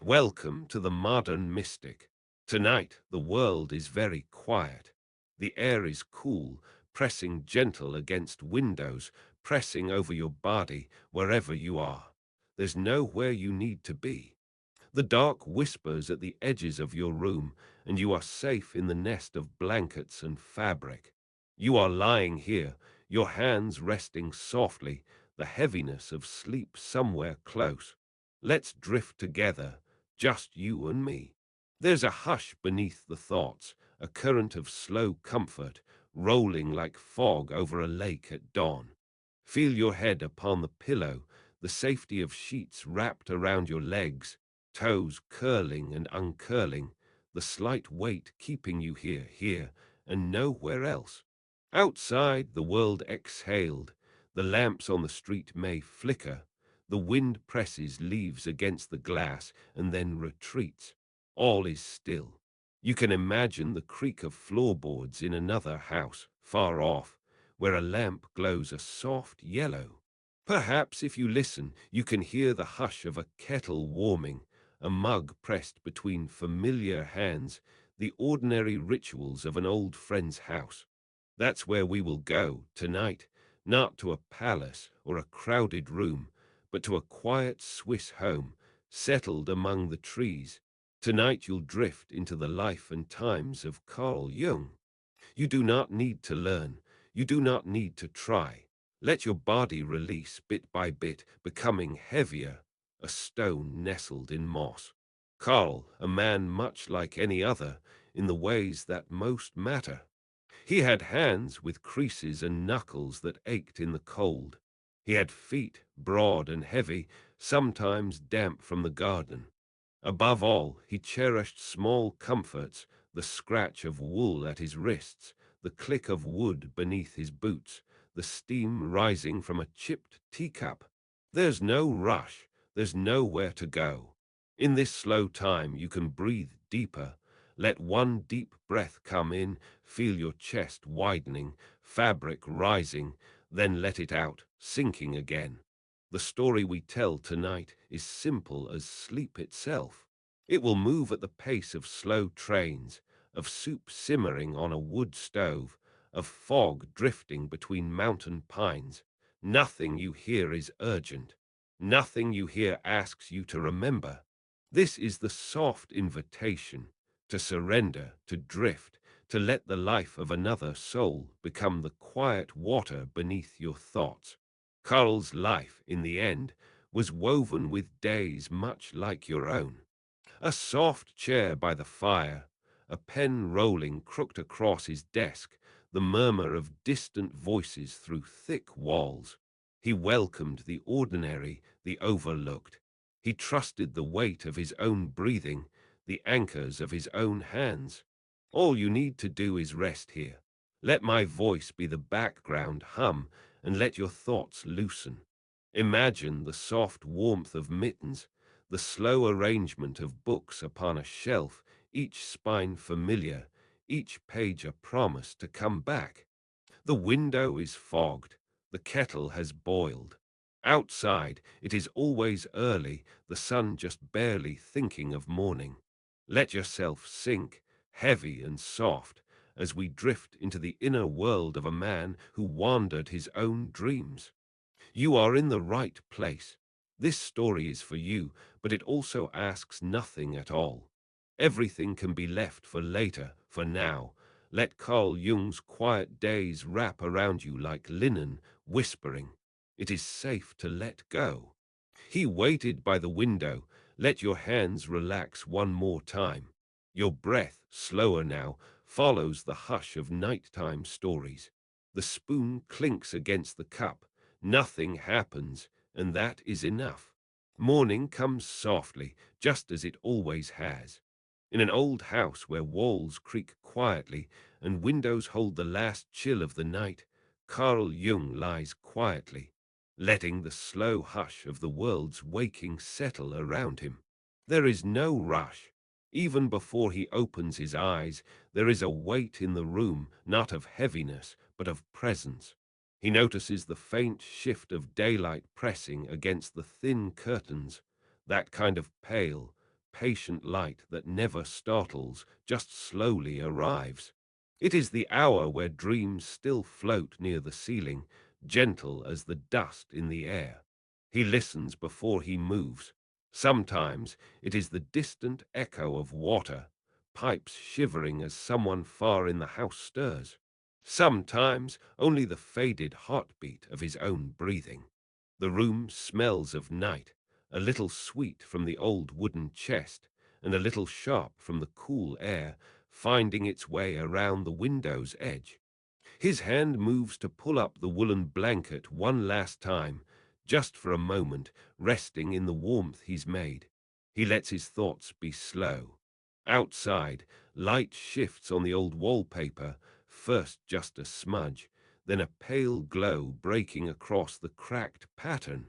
Welcome to the modern mystic. Tonight, the world is very quiet. The air is cool, pressing gentle against windows, pressing over your body wherever you are. There's nowhere you need to be. The dark whispers at the edges of your room, and you are safe in the nest of blankets and fabric. You are lying here, your hands resting softly, the heaviness of sleep somewhere close. Let's drift together, just you and me. There's a hush beneath the thoughts, a current of slow comfort, rolling like fog over a lake at dawn. Feel your head upon the pillow, the safety of sheets wrapped around your legs, toes curling and uncurling, the slight weight keeping you here, and nowhere else. Outside, the world exhaled. The lamps on the street may flicker. The wind presses leaves against the glass and then retreats. All is still. You can imagine the creak of floorboards in another house, far off, where a lamp glows a soft yellow. Perhaps if you listen, you can hear the hush of a kettle warming, a mug pressed between familiar hands, the ordinary rituals of an old friend's house. That's where we will go tonight, not to a palace or a crowded room, but to a quiet Swiss home, settled among the trees. Tonight you'll drift into the life and times of Carl Jung. You do not need to learn. You do not need to try. Let your body release bit by bit, becoming heavier, a stone nestled in moss. Carl, a man much like any other, in the ways that most matter. He had hands with creases and knuckles that ached in the cold. He had feet, broad and heavy, sometimes damp from the garden. Above all, he cherished small comforts, the scratch of wool at his wrists, the click of wood beneath his boots, the steam rising from a chipped teacup. There's no rush, there's nowhere to go. In this slow time you can breathe deeper. Let one deep breath come in, feel your chest widening, fabric rising, then let it out, sinking again. The story we tell tonight is simple as sleep itself. It will move at the pace of slow trains, of soup simmering on a wood stove, of fog drifting between mountain pines. Nothing you hear is urgent. Nothing you hear asks you to remember. This is the soft invitation to surrender, to drift, to let the life of another soul become the quiet water beneath your thoughts. Karl's life, in the end, was woven with days much like your own. A soft chair by the fire, a pen rolling crooked across his desk, the murmur of distant voices through thick walls. He welcomed the ordinary, the overlooked. He trusted the weight of his own breathing, the anchors of his own hands. All you need to do is rest here. Let my voice be the background hum, and let your thoughts loosen. Imagine the soft warmth of mittens, the slow arrangement of books upon a shelf, each spine familiar, each page a promise to come back. The window is fogged, the kettle has boiled. Outside, it is always early, the sun just barely thinking of morning. Let yourself sink, heavy and soft, as we drift into the inner world of a man who wandered his own dreams. You are in the right place. This story is for you, but it also asks nothing at all. Everything can be left for later, for now. Let Carl Jung's quiet days wrap around you like linen, whispering, "It is safe to let go." He waited by the window. Let your hands relax one more time. Your breath, slower now, follows the hush of nighttime stories. The spoon clinks against the cup. Nothing happens, and that is enough. Morning comes softly, just as it always has. In an old house where walls creak quietly and windows hold the last chill of the night, Carl Jung lies quietly, letting the slow hush of the world's waking settle around him. There is no rush. Even before he opens his eyes, there is a weight in the room, not of heaviness, but of presence. He notices the faint shift of daylight pressing against the thin curtains, that kind of pale, patient light that never startles, just slowly arrives. It is the hour where dreams still float near the ceiling, gentle as the dust in the air. He listens before he moves. Sometimes it is the distant echo of water, pipes shivering as someone far in the house stirs. Sometimes only the faded heartbeat of his own breathing. The room smells of night, a little sweet from the old wooden chest, and a little sharp from the cool air finding its way around the window's edge. His hand moves to pull up the woolen blanket one last time, just for a moment, resting in the warmth he's made. He lets his thoughts be slow. Outside, light shifts on the old wallpaper, first just a smudge, then a pale glow breaking across the cracked pattern.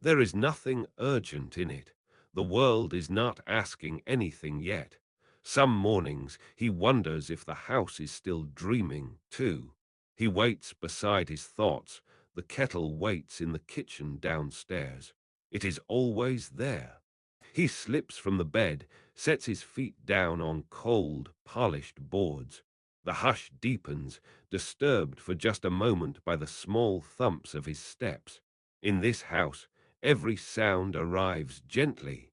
There is nothing urgent in it. The world is not asking anything yet. Some mornings he wonders if the house is still dreaming, too. He waits beside his thoughts. The kettle waits in the kitchen downstairs. It is always there. He slips from the bed, sets his feet down on cold, polished boards. The hush deepens, disturbed for just a moment by the small thumps of his steps. In this house, every sound arrives gently.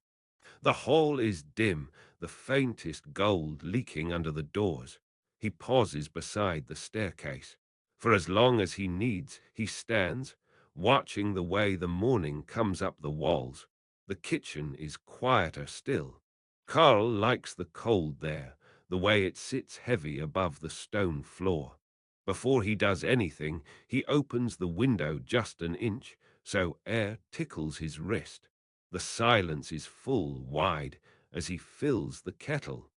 The hall is dim, the faintest gold leaking under the doors. He pauses beside the staircase. For as long as he needs, he stands, watching the way the morning comes up the walls. The kitchen is quieter still. Carl likes the cold there, the way it sits heavy above the stone floor. Before he does anything, he opens the window just an inch, so air tickles his wrist. The silence is full, wide, as he fills the kettle.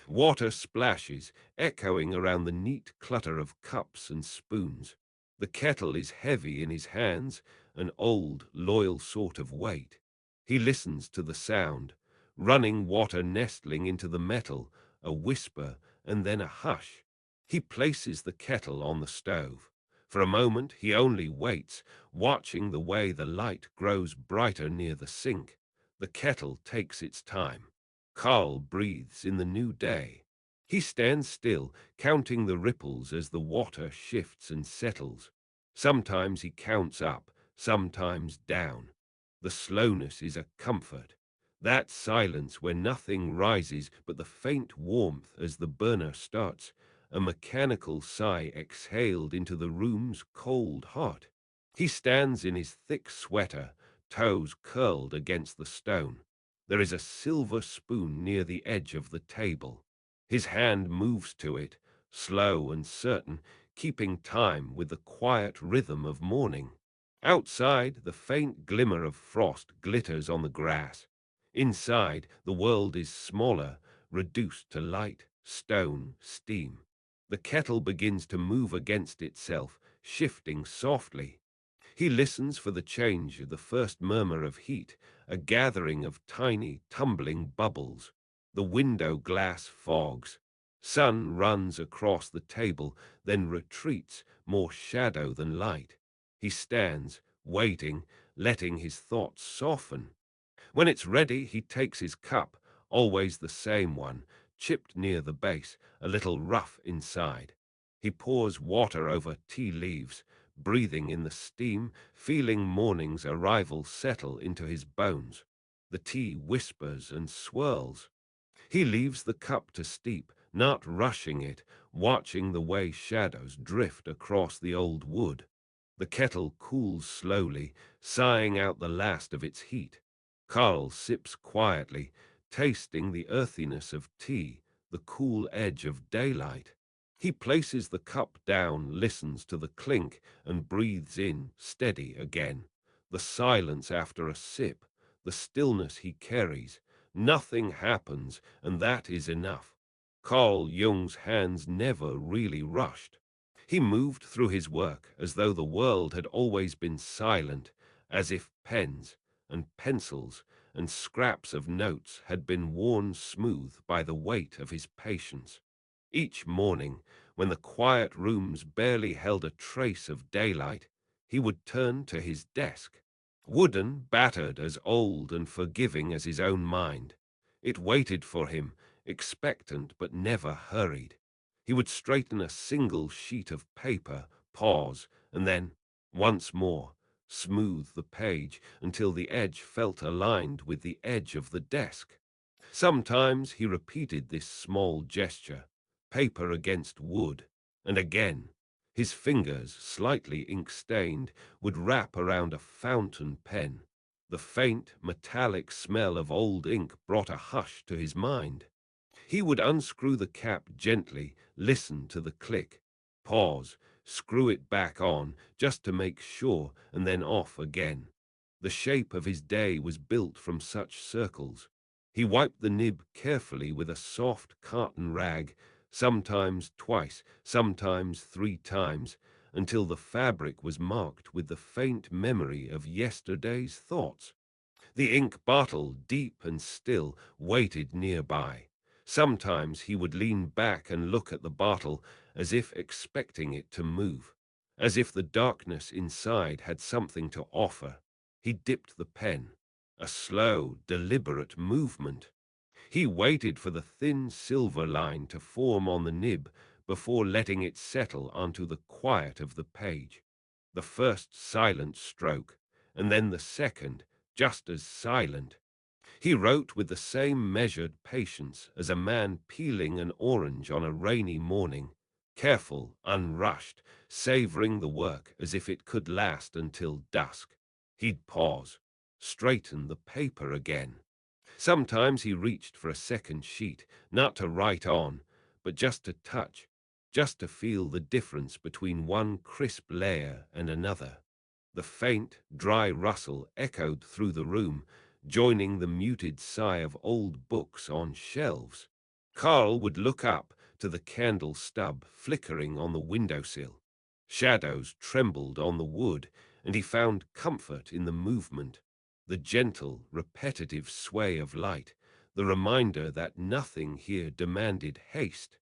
Water splashes, echoing around the neat clutter of cups and spoons. The kettle is heavy in his hands, an old, loyal sort of weight. He listens to the sound, running water nestling into the metal, a whisper and then a hush. He places the kettle on the stove. For a moment he only waits, watching the way the light grows brighter near the sink. The kettle takes its time. Carl breathes in the new day. He stands still, counting the ripples as the water shifts and settles. Sometimes he counts up, sometimes down. The slowness is a comfort. That silence where nothing rises but the faint warmth as the burner starts, a mechanical sigh exhaled into the room's cold heart. He stands in his thick sweater, toes curled against the stone. There is a silver spoon near the edge of the table. His hand moves to it, slow and certain, keeping time with the quiet rhythm of morning. Outside, the faint glimmer of frost glitters on the grass. Inside, the world is smaller, reduced to light, stone, steam. The kettle begins to move against itself, shifting softly. He listens for the change, the first murmur of heat, a gathering of tiny, tumbling bubbles. The window glass fogs. Sun runs across the table, then retreats, more shadow than light. He stands, waiting, letting his thoughts soften. When it's ready, he takes his cup, always the same one, chipped near the base, a little rough inside. He pours water over tea leaves, breathing in the steam, feeling morning's arrival settle into his bones. The tea whispers and swirls. He leaves the cup to steep, not rushing it, watching the way shadows drift across the old wood. The kettle cools slowly, sighing out the last of its heat. Carl sips quietly, tasting the earthiness of tea, the cool edge of daylight. He places the cup down, listens to the clink, and breathes in, steady again. The silence after a sip, the stillness he carries. Nothing happens, and that is enough. Carl Jung's hands never really rushed. He moved through his work as though the world had always been silent, as if pens and pencils and scraps of notes had been worn smooth by the weight of his patience. Each morning, when the quiet rooms barely held a trace of daylight, he would turn to his desk, wooden, battered, as old and forgiving as his own mind. It waited for him, expectant but never hurried. He would straighten a single sheet of paper, pause, and then, once more, smooth the page until the edge felt aligned with the edge of the desk. Sometimes he repeated this small gesture, paper against wood, and again, his fingers, slightly ink-stained, would wrap around a fountain pen. The faint, metallic smell of old ink brought a hush to his mind. He would unscrew the cap gently, listen to the click, pause, screw it back on just to make sure, and then off again. The shape of his day was built from such circles. He wiped the nib carefully with a soft cotton rag, sometimes twice, sometimes 3 times, until the fabric was marked with the faint memory of yesterday's thoughts. The ink bottle, deep and still, waited nearby. Sometimes he would lean back and look at the bottle as if expecting it to move, as if the darkness inside had something to offer. He dipped the pen, a slow, deliberate movement. He waited for the thin silver line to form on the nib before letting it settle onto the quiet of the page. The first silent stroke, and then the second, just as silent. He wrote with the same measured patience as a man peeling an orange on a rainy morning, careful, unrushed, savoring the work as if it could last until dusk. He'd pause, straighten the paper again. Sometimes he reached for a second sheet, not to write on, but just to touch, just to feel the difference between one crisp layer and another. The faint, dry rustle echoed through the room, joining the muted sigh of old books on shelves. Carl would look up to the candle stub flickering on the windowsill. Shadows trembled on the wood, and he found comfort in the movement, the gentle, repetitive sway of light, the reminder that nothing here demanded haste.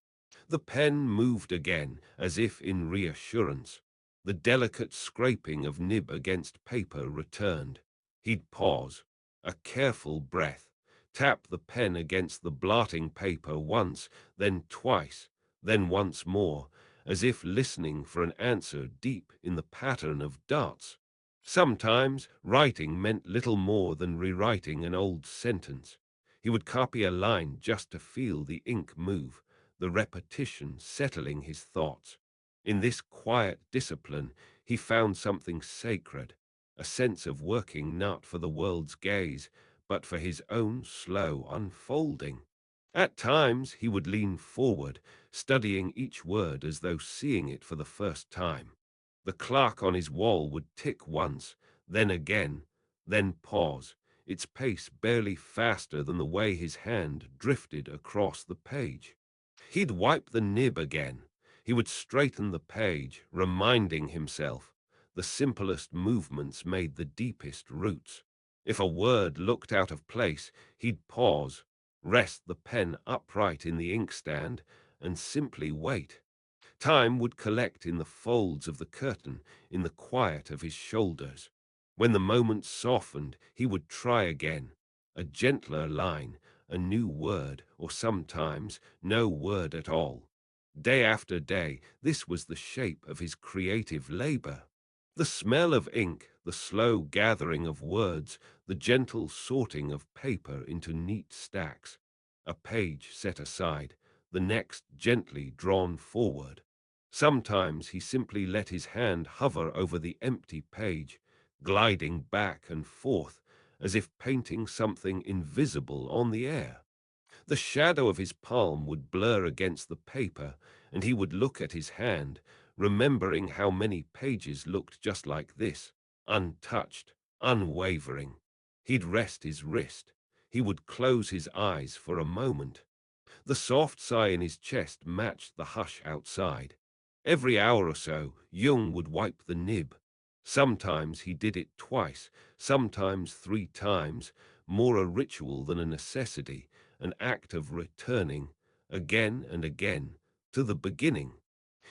The pen moved again, as if in reassurance. The delicate scraping of nib against paper returned. He'd pause, a careful breath, tap the pen against the blotting paper once, then twice, then once more, as if listening for an answer deep in the pattern of dots. Sometimes writing meant little more than rewriting an old sentence. He would copy a line just to feel the ink move, the repetition settling his thoughts. In this quiet discipline, he found something sacred, a sense of working not for the world's gaze, but for his own slow unfolding. At times he would lean forward, studying each word as though seeing it for the first time. The clock on his wall would tick once, then again, then pause, its pace barely faster than the way his hand drifted across the page. He'd wipe the nib again. He would straighten the page, reminding himself the simplest movements made the deepest roots. If a word looked out of place, he'd pause, rest the pen upright in the inkstand, and simply wait. Time would collect in the folds of the curtain, in the quiet of his shoulders. When the moment softened, he would try again. A gentler line, a new word, or sometimes no word at all. Day after day, this was the shape of his creative labor. The smell of ink, the slow gathering of words, the gentle sorting of paper into neat stacks. A page set aside, the next gently drawn forward. Sometimes he simply let his hand hover over the empty page, gliding back and forth as if painting something invisible on the air. The shadow of his palm would blur against the paper, and he would look at his hand, remembering how many pages looked just like this, untouched, unwavering. He'd rest his wrist. He would close his eyes for a moment. The soft sigh in his chest matched the hush outside. Every hour or so, Jung would wipe the nib. Sometimes he did it twice, sometimes 3 times, more a ritual than a necessity, an act of returning, again and again, to the beginning.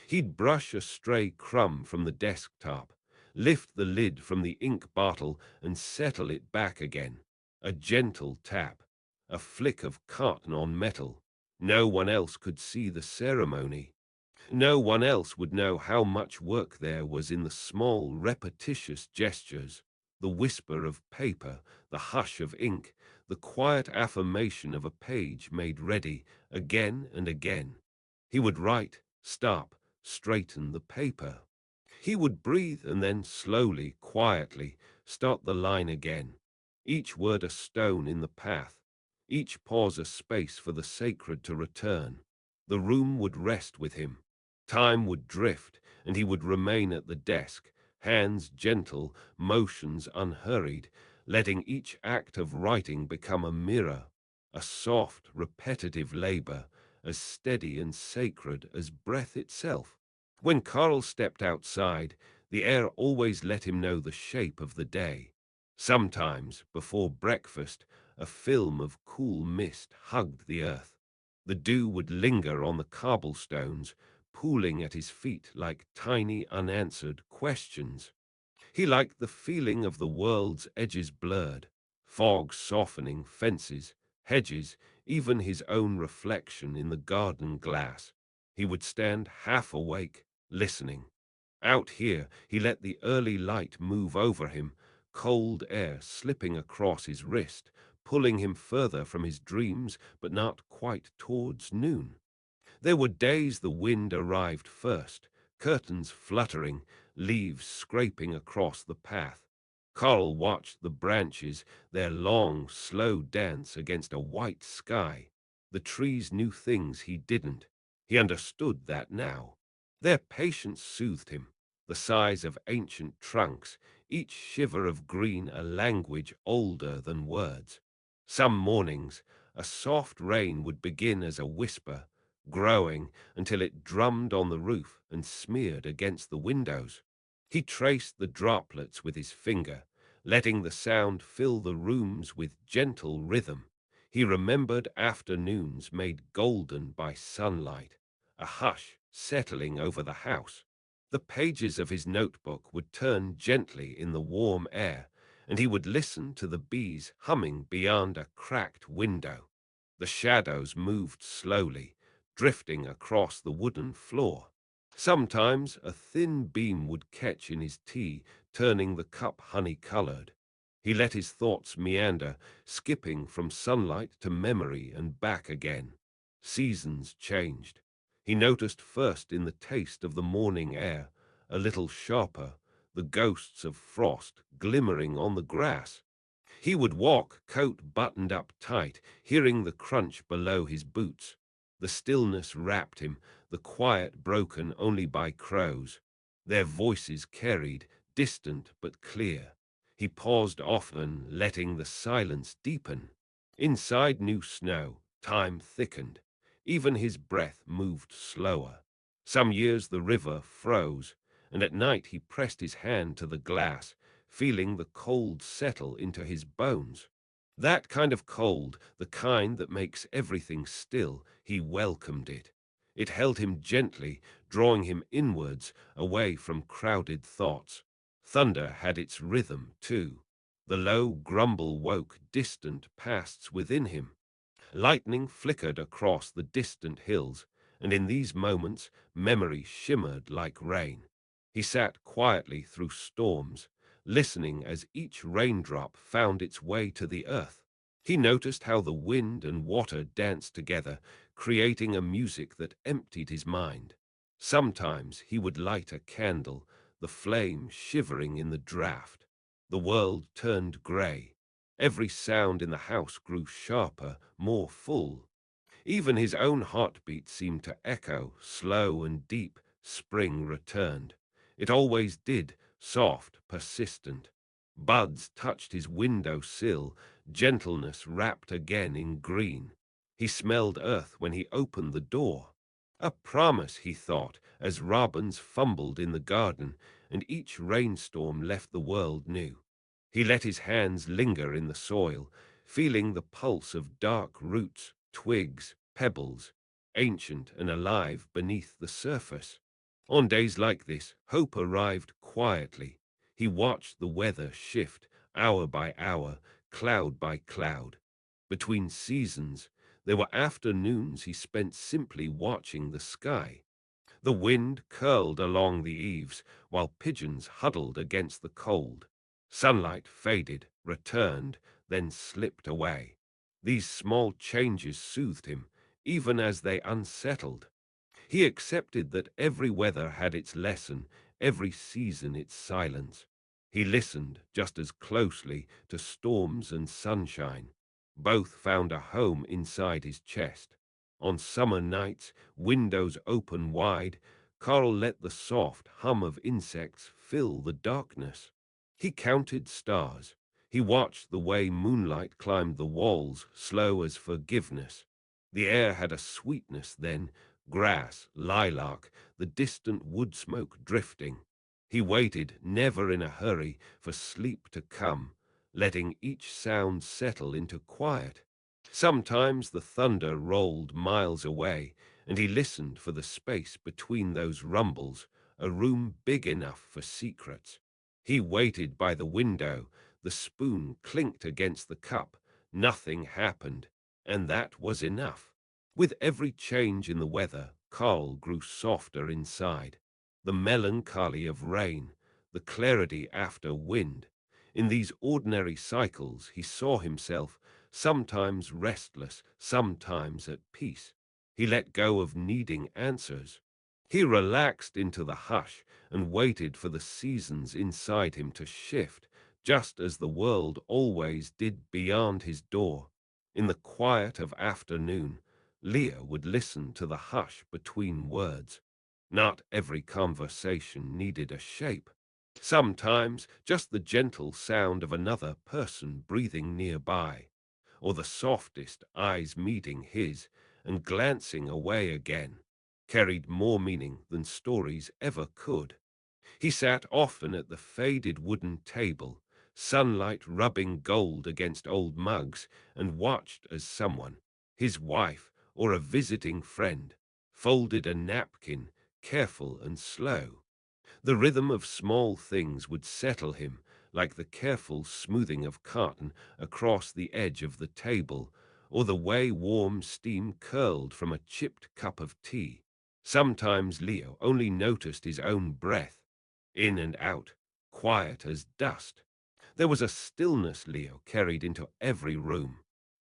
He'd brush a stray crumb from the desktop, lift the lid from the ink bottle and settle it back again. A gentle tap, a flick of cotton on metal. No one else could see the ceremony. No one else would know how much work there was in the small, repetitious gestures, the whisper of paper, the hush of ink, the quiet affirmation of a page made ready again and again. He would write, stop, straighten the paper. He would breathe and then slowly, quietly, start the line again. Each word a stone in the path, each pause a space for the sacred to return. The room would rest with him. Time would drift, and he would remain at the desk, hands gentle, motions unhurried, letting each act of writing become a mirror, a soft, repetitive labor, as steady and sacred as breath itself. When Karl stepped outside, the air always let him know the shape of the day. Sometimes, before breakfast, a film of cool mist hugged the earth. The dew would linger on the cobblestones, pooling at his feet like tiny unanswered questions. He liked the feeling of the world's edges blurred, fog softening fences, hedges, even his own reflection in the garden glass. He would stand half awake, listening. Out here, he let the early light move over him, cold air slipping across his wrist, pulling him further from his dreams, but not quite towards noon. There were days the wind arrived first, curtains fluttering, leaves scraping across the path. Karl watched the branches, their long, slow dance against a white sky. The trees knew things he didn't. He understood that now. Their patience soothed him. The size of ancient trunks, each shiver of green a language older than words. Some mornings, a soft rain would begin as a whisper, growing until it drummed on the roof and smeared against the windows. He traced the droplets with his finger, letting the sound fill the rooms with gentle rhythm. He remembered afternoons made golden by sunlight, a hush settling over the house. The pages of his notebook would turn gently in the warm air, and he would listen to the bees humming beyond a cracked window. The shadows moved slowly, drifting across the wooden floor. Sometimes a thin beam would catch in his tea, turning the cup honey-colored. He let his thoughts meander, skipping from sunlight to memory and back again. Seasons changed. He noticed first in the taste of the morning air, a little sharper, the ghosts of frost glimmering on the grass. He would walk, coat buttoned up tight, hearing the crunch below his boots. The stillness wrapped him, the quiet broken only by crows. Their voices carried, distant but clear. He paused often, letting the silence deepen. Inside new snow, time thickened. Even his breath moved slower. Some years the river froze, and at night he pressed his hand to the glass, feeling the cold settle into his bones. That kind of cold, the kind that makes everything still, he welcomed it. It held him gently, drawing him inwards, away from crowded thoughts. Thunder had its rhythm, too. The low grumble woke distant pasts within him. Lightning flickered across the distant hills, and in these moments memory shimmered like rain. He sat quietly through storms, listening as each raindrop found its way to the earth. He noticed how the wind and water danced together, creating a music that emptied his mind. Sometimes he would light a candle, the flame shivering in the draught. The world turned gray. Every sound in the house grew sharper, more full. Even his own heartbeat seemed to echo, slow and deep. Spring returned. It always did, soft, persistent. Buds touched his window sill, gentleness wrapped again in green. He smelled earth when he opened the door. A promise, he thought, as robins fumbled in the garden, and each rainstorm left the world new. He let his hands linger in the soil, feeling the pulse of dark roots, twigs, pebbles, ancient and alive beneath the surface. On days like this, hope arrived quietly. He watched the weather shift, hour by hour, cloud by cloud. Between seasons, there were afternoons he spent simply watching the sky. The wind curled along the eaves, while pigeons huddled against the cold. Sunlight faded, returned, then slipped away. These small changes soothed him, even as they unsettled. He accepted that every weather had its lesson, every season its silence. He listened just as closely to storms and sunshine. Both found a home inside his chest. On summer nights, windows open wide, Carl let the soft hum of insects fill the darkness. He counted stars. He watched the way moonlight climbed the walls, slow as forgiveness. The air had a sweetness then, grass, lilac, the distant wood smoke drifting. He waited, never in a hurry, for sleep to come, letting each sound settle into quiet. Sometimes the thunder rolled miles away, and he listened for the space between those rumbles, a room big enough for secrets. He waited by the window, the spoon clinked against the cup, nothing happened, and that was enough. With every change in the weather, Carl grew softer inside. The melancholy of rain, the clarity after wind. In these ordinary cycles, he saw himself, sometimes restless, sometimes at peace. He let go of needing answers. He relaxed into the hush and waited for the seasons inside him to shift, just as the world always did beyond his door. In the quiet of afternoon, Leah would listen to the hush between words. Not every conversation needed a shape. Sometimes just the gentle sound of another person breathing nearby, or the softest eyes meeting his and glancing away again, carried more meaning than stories ever could. He sat often at the faded wooden table, sunlight rubbing gold against old mugs, and watched as someone, his wife or a visiting friend, folded a napkin, careful and slow. The rhythm of small things would settle him, like the careful smoothing of cotton across the edge of the table, or the way warm steam curled from a chipped cup of tea. Sometimes Leo only noticed his own breath, in and out, quiet as dust. There was a stillness Leo carried into every room,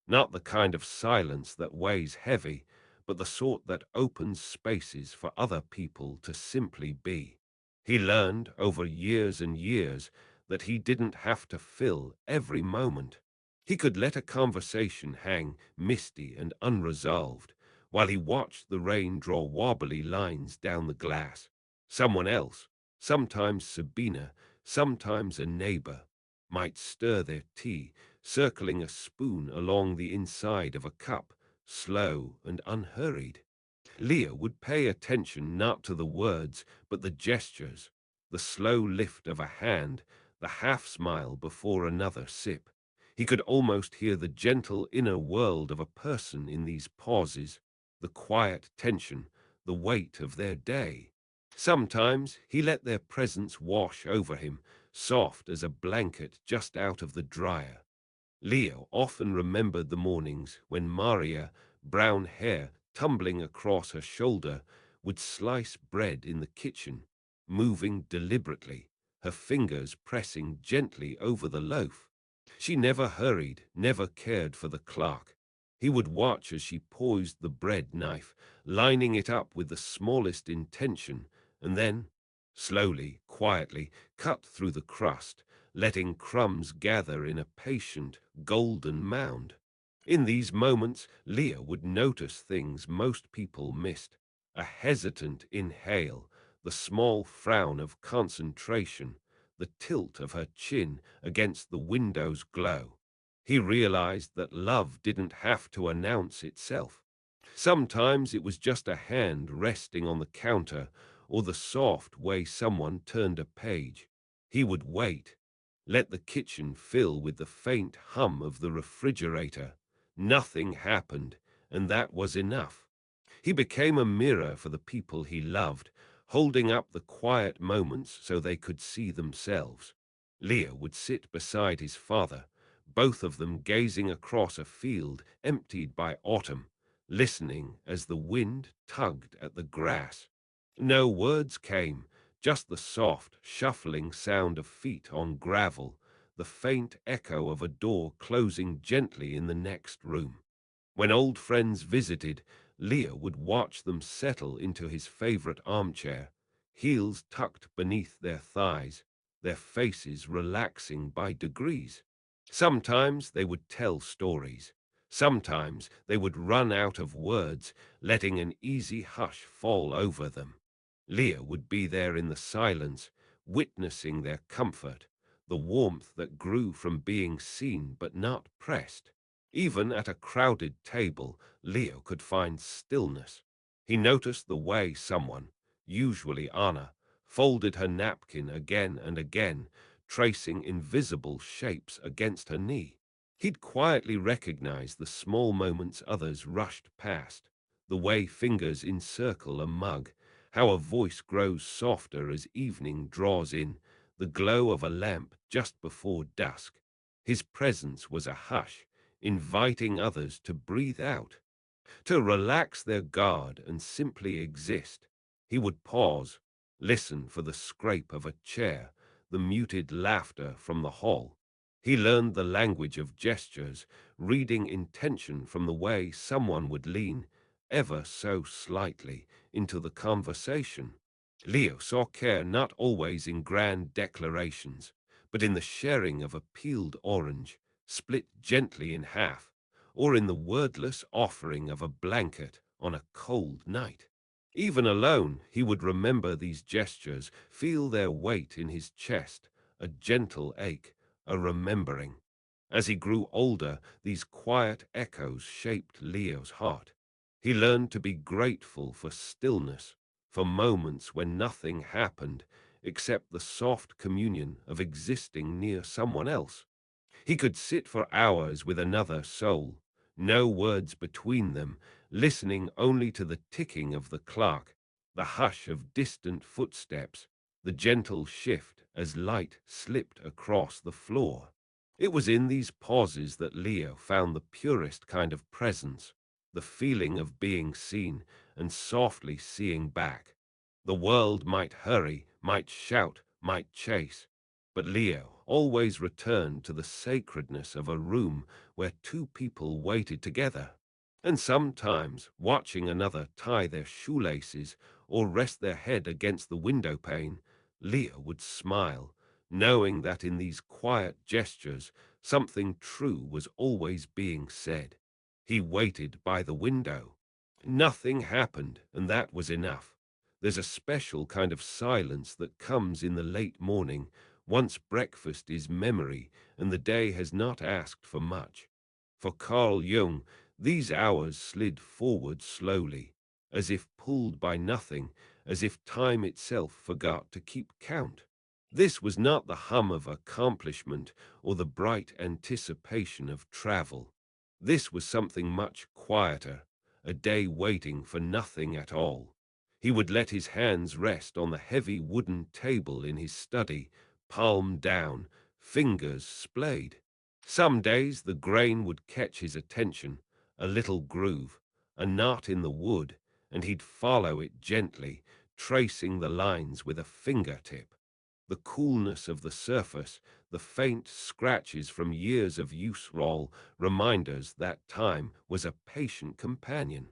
not the kind of silence that weighs heavy, but the sort that opens spaces for other people to simply be. He learned over years and years that he didn't have to fill every moment. He could let a conversation hang misty and unresolved while he watched the rain draw wobbly lines down the glass. Someone else, sometimes Sabina, sometimes a neighbor, might stir their tea, circling a spoon along the inside of a cup, slow and unhurried. Leah would pay attention not to the words, but the gestures, the slow lift of a hand, the half smile before another sip. He could almost hear the gentle inner world of a person in these pauses, the quiet tension, the weight of their day. Sometimes he let their presence wash over him, soft as a blanket just out of the dryer. Leo often remembered the mornings when Maria, brown hair tumbling across her shoulder, would slice bread in the kitchen, moving deliberately, her fingers pressing gently over the loaf. She never hurried, never cared for the clerk. He would watch as she poised the bread knife, lining it up with the smallest intention, and then, slowly, quietly, cut through the crust, letting crumbs gather in a patient, golden mound. In these moments, Leah would notice things most people missed: a hesitant inhale, the small frown of concentration, the tilt of her chin against the window's glow. He realized that love didn't have to announce itself. Sometimes it was just a hand resting on the counter or the soft way someone turned a page. He would wait, let the kitchen fill with the faint hum of the refrigerator. Nothing happened, and that was enough. He became a mirror for the people he loved, holding up the quiet moments so they could see themselves. Leo would sit beside his father, both of them gazing across a field emptied by autumn, listening as the wind tugged at the grass. No words came, just the soft, shuffling sound of feet on gravel, the faint echo of a door closing gently in the next room. When old friends visited, Leo would watch them settle into his favorite armchair, heels tucked beneath their thighs, their faces relaxing by degrees. Sometimes they would tell stories. Sometimes they would run out of words, letting an easy hush fall over them. Leo would be there in the silence, witnessing their comfort, the warmth that grew from being seen but not pressed. Even at a crowded table, Leo could find stillness. He noticed the way someone, usually Anna, folded her napkin again and again, tracing invisible shapes against her knee. He'd quietly recognize the small moments others rushed past, the way fingers encircle a mug, how a voice grows softer as evening draws in, the glow of a lamp just before dusk. His presence was a hush, inviting others to breathe out, to relax their guard and simply exist. He would pause, listen for the scrape of a chair, the muted laughter from the hall. He learned the language of gestures, reading intention from the way someone would lean, ever so slightly, into the conversation. Leo saw care not always in grand declarations, but in the sharing of a peeled orange, split gently in half, or in the wordless offering of a blanket on a cold night. Even alone, he would remember these gestures, feel their weight in his chest, a gentle ache, a remembering. As he grew older, these quiet echoes shaped Leo's heart. He learned to be grateful for stillness, for moments when nothing happened except the soft communion of existing near someone else. He could sit for hours with another soul, no words between them, listening only to the ticking of the clock, the hush of distant footsteps, the gentle shift as light slipped across the floor. It was in these pauses that Leo found the purest kind of presence, the feeling of being seen and softly seeing back. The world might hurry, might shout, might chase, but Leo always returned to the sacredness of a room where two people waited together. And sometimes, watching another tie their shoelaces or rest their head against the window pane, Leo would smile, knowing that in these quiet gestures something true was always being said. He waited by the window. Nothing happened, and that was enough. There's a special kind of silence that comes in the late morning, once breakfast is memory and the day has not asked for much. For Carl Jung, these hours slid forward slowly, as if pulled by nothing, as if time itself forgot to keep count. This was not the hum of accomplishment or the bright anticipation of travel. This was something much quieter, a day waiting for nothing at all. He would let his hands rest on the heavy wooden table in his study, palm down, fingers splayed. Some days the grain would catch his attention, a little groove, a knot in the wood, and he'd follow it gently, tracing the lines with a fingertip. The coolness of the surface, the faint scratches from years of use roll reminders that time was a patient companion.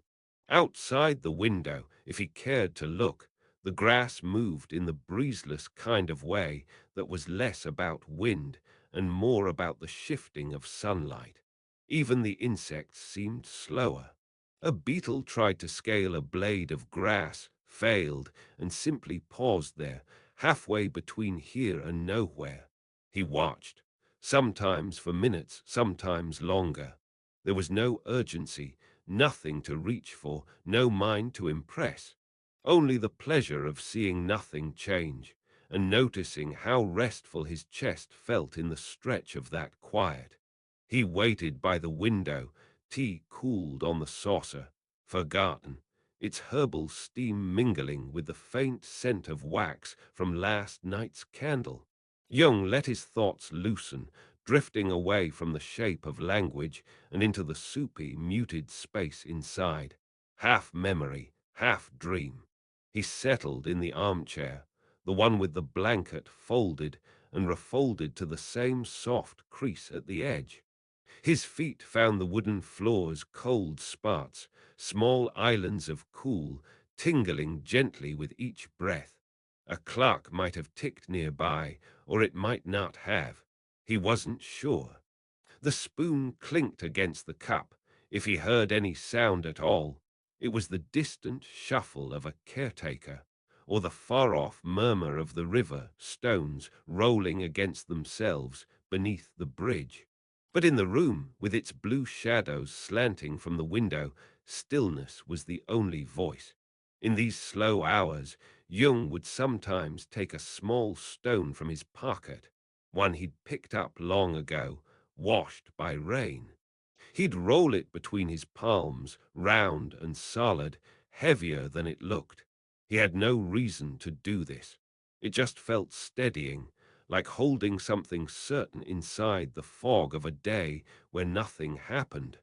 Outside the window, if he cared to look, the grass moved in the breezeless kind of way that was less about wind and more about the shifting of sunlight. Even the insects seemed slower. A beetle tried to scale a blade of grass, failed, and simply paused there, halfway between here and nowhere. He watched, sometimes for minutes, sometimes longer. There was no urgency, nothing to reach for, no mind to impress. Only the pleasure of seeing nothing change, and noticing how restful his chest felt in the stretch of that quiet. He waited by the window, tea cooled on the saucer, forgotten, its herbal steam mingling with the faint scent of wax from last night's candle. Young let his thoughts loosen, drifting away from the shape of language and into the soupy, muted space inside. Half memory, half dream. He settled in the armchair, the one with the blanket folded and refolded to the same soft crease at the edge. His feet found the wooden floor's cold spots, small islands of cool, tingling gently with each breath. A clock might have ticked nearby, or it might not have. He wasn't sure. The spoon clinked against the cup. If he heard any sound at all, it was the distant shuffle of a caretaker, or the far-off murmur of the river stones rolling against themselves beneath the bridge. But in the room, with its blue shadows slanting from the window, stillness was the only voice. In these slow hours, Jung would sometimes take a small stone from his pocket, one he'd picked up long ago, washed by rain. He'd roll it between his palms, round and solid, heavier than it looked. He had no reason to do this. It just felt steadying, like holding something certain inside the fog of a day where nothing happened.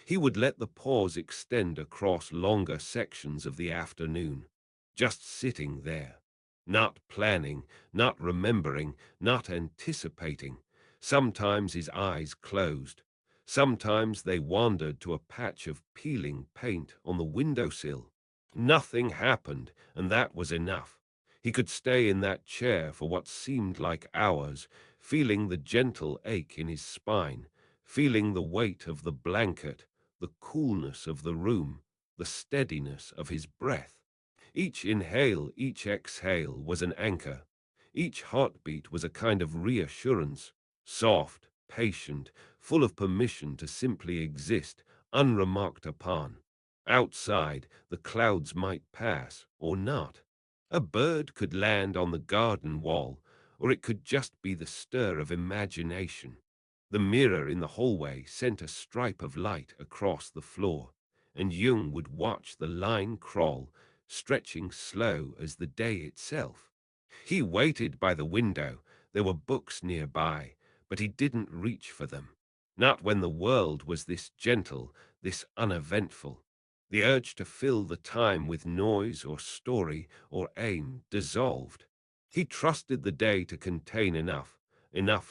He would let the pause extend across longer sections of the afternoon, just sitting there, not planning, not remembering, not anticipating. Sometimes his eyes closed. Sometimes they wandered to a patch of peeling paint on the windowsill. Nothing happened, and that was enough. He could stay in that chair for what seemed like hours, feeling the gentle ache in his spine, feeling the weight of the blanket, the coolness of the room, the steadiness of his breath. Each inhale, each exhale was an anchor. Each heartbeat was a kind of reassurance, soft, patient, full of permission to simply exist, unremarked upon. Outside, the clouds might pass, or not. A bird could land on the garden wall, or it could just be the stir of imagination. The mirror in the hallway sent a stripe of light across the floor, and Jung would watch the line crawl, stretching slow as the day itself. He waited by the window. There were books nearby, but he didn't reach for them. Not when the world was this gentle, this uneventful. The urge to fill the time with noise or story or aim dissolved. He trusted the day to contain enough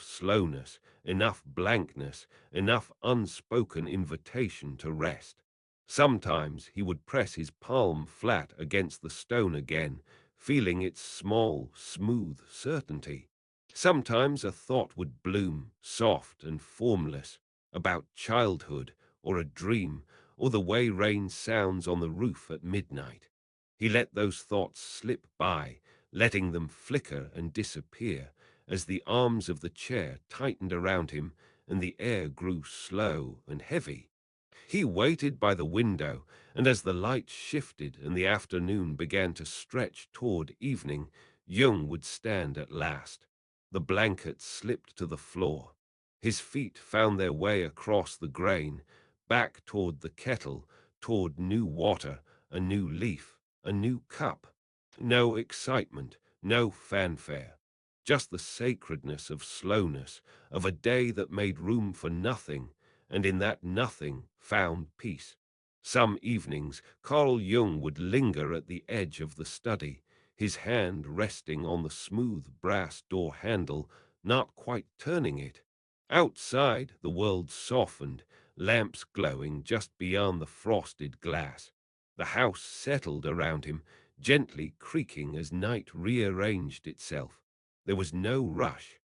slowness, enough blankness, enough unspoken invitation to rest. Sometimes he would press his palm flat against the stone again, feeling its small, smooth certainty. Sometimes a thought would bloom, soft and formless, about childhood or a dream or the way rain sounds on the roof at midnight. He let those thoughts slip by, letting them flicker and disappear as the arms of the chair tightened around him and the air grew slow and heavy. He waited by the window, and as the light shifted and the afternoon began to stretch toward evening, Jung would stand at last. The blanket slipped to the floor. His feet found their way across the grain, back toward the kettle, toward new water, a new leaf, a new cup. No excitement, no fanfare, just the sacredness of slowness, of a day that made room for nothing, and in that nothing found peace. Some evenings, Carl Jung would linger at the edge of the study, his hand resting on the smooth brass door handle, not quite turning it. Outside, the world softened, lamps glowing just beyond the frosted glass. The house settled around him, gently creaking as night rearranged itself. There was no rush.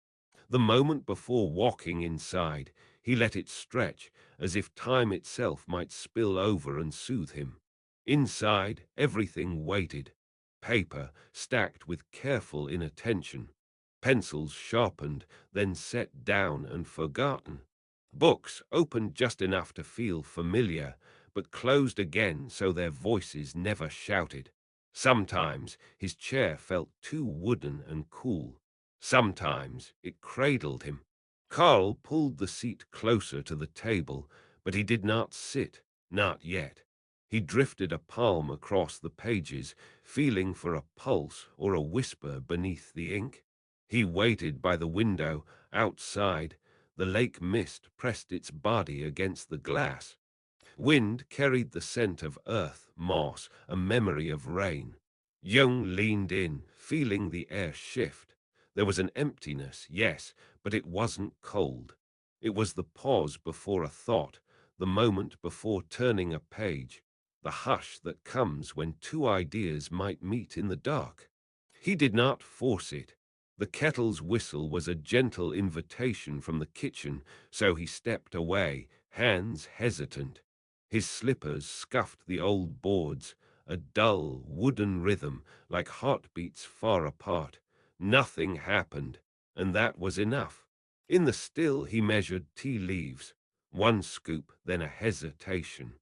The moment before walking inside, he let it stretch, as if time itself might spill over and soothe him. Inside, everything waited. Paper stacked with careful inattention. Pencils sharpened, then set down and forgotten. Books opened just enough to feel familiar, but closed again so their voices never shouted. Sometimes his chair felt too wooden and cool. Sometimes it cradled him. Carl pulled the seat closer to the table, but he did not sit, not yet. He drifted a palm across the pages, feeling for a pulse or a whisper beneath the ink. He waited by the window, outside. The lake mist pressed its body against the glass. Wind carried the scent of earth, moss, a memory of rain. Young leaned in, feeling the air shift. There was an emptiness, yes, but it wasn't cold. It was the pause before a thought, the moment before turning a page, the hush that comes when two ideas might meet in the dark. He did not force it. The kettle's whistle was a gentle invitation from the kitchen, so he stepped away, hands hesitant. His slippers scuffed the old boards, a dull, wooden rhythm, like heartbeats far apart. Nothing happened, and that was enough. In the still he measured tea leaves, one scoop, then a hesitation.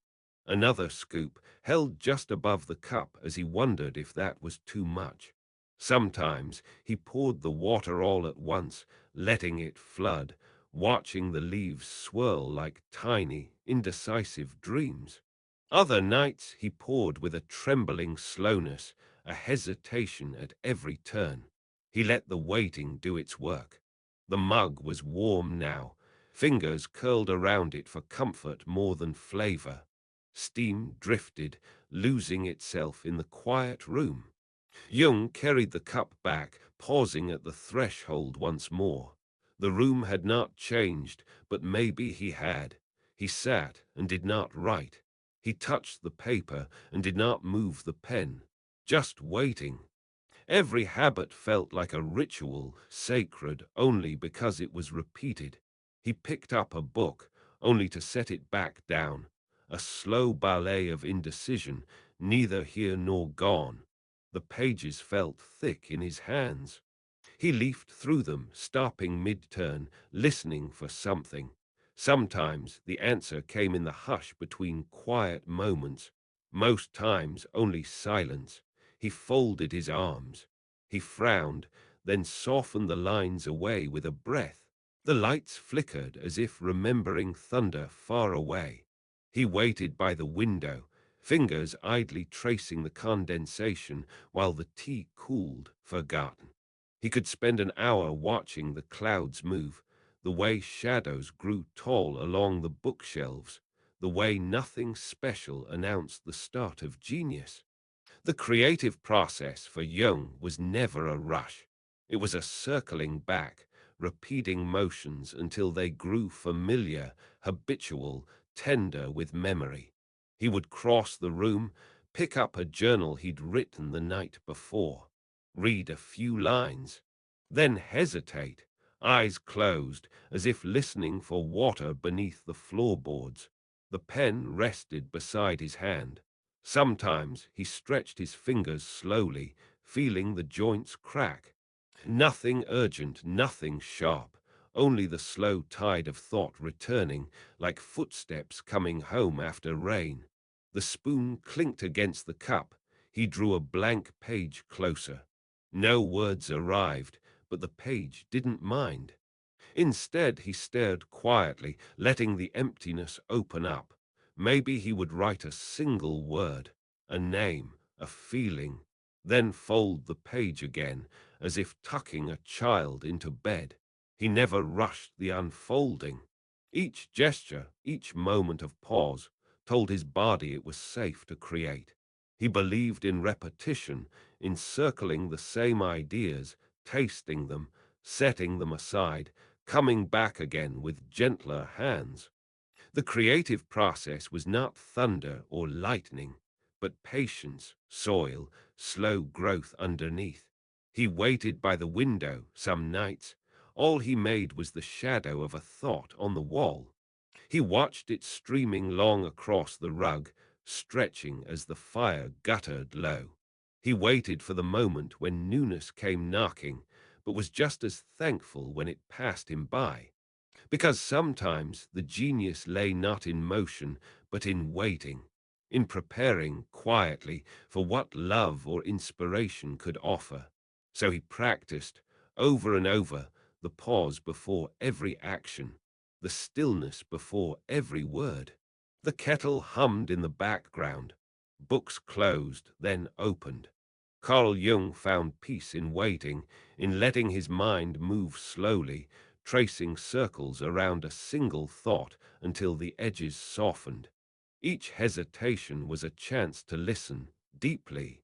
Another scoop, held just above the cup as he wondered if that was too much. Sometimes he poured the water all at once, letting it flood, watching the leaves swirl like tiny, indecisive dreams. Other nights he poured with a trembling slowness, a hesitation at every turn. He let the waiting do its work. The mug was warm now, fingers curled around it for comfort more than flavor. Steam drifted, losing itself in the quiet room. Jung carried the cup back, pausing at the threshold once more. The room had not changed, but maybe he had. He sat and did not write. He touched the paper and did not move the pen, just waiting. Every habit felt like a ritual, sacred only because it was repeated. He picked up a book, only to set it back down. A slow ballet of indecision, neither here nor gone. The pages felt thick in his hands. He leafed through them, stopping mid-turn, listening for something. Sometimes the answer came in the hush between quiet moments. Most times only silence. He folded his arms. He frowned, then softened the lines away with a breath. The lights flickered as if remembering thunder far away. He waited by the window, fingers idly tracing the condensation while the tea cooled, forgotten. He could spend an hour watching the clouds move, the way shadows grew tall along the bookshelves, the way nothing special announced the start of genius. The creative process for Jung was never a rush. It was a circling back, repeating motions until they grew familiar, habitual, tender with memory. He would cross the room, pick up a journal he'd written the night before, read a few lines, then hesitate, eyes closed, as if listening for water beneath the floorboards. The pen rested beside his hand. Sometimes he stretched his fingers slowly, feeling the joints crack. Nothing urgent, nothing sharp, only the slow tide of thought returning, like footsteps coming home after rain. The spoon clinked against the cup. He drew a blank page closer. No words arrived, but the page didn't mind. Instead, he stared quietly, letting the emptiness open up. Maybe he would write a single word, a name, a feeling, then fold the page again, as if tucking a child into bed. He never rushed the unfolding. Each gesture, each moment of pause, told his body it was safe to create. He believed in repetition, in circling the same ideas, tasting them, setting them aside, coming back again with gentler hands. The creative process was not thunder or lightning, but patience, soil, slow growth underneath. He waited by the window some nights. All he made was the shadow of a thought on the wall. He watched it streaming long across the rug, stretching as the fire guttered low. He waited for the moment when newness came knocking, but was just as thankful when it passed him by. Because sometimes the genius lay not in motion, but in waiting, in preparing quietly for what love or inspiration could offer. So he practiced, over and over, the pause before every action, the stillness before every word. The kettle hummed in the background. Books closed, then opened. Carl Jung found peace in waiting, in letting his mind move slowly, tracing circles around a single thought until the edges softened. Each hesitation was a chance to listen deeply,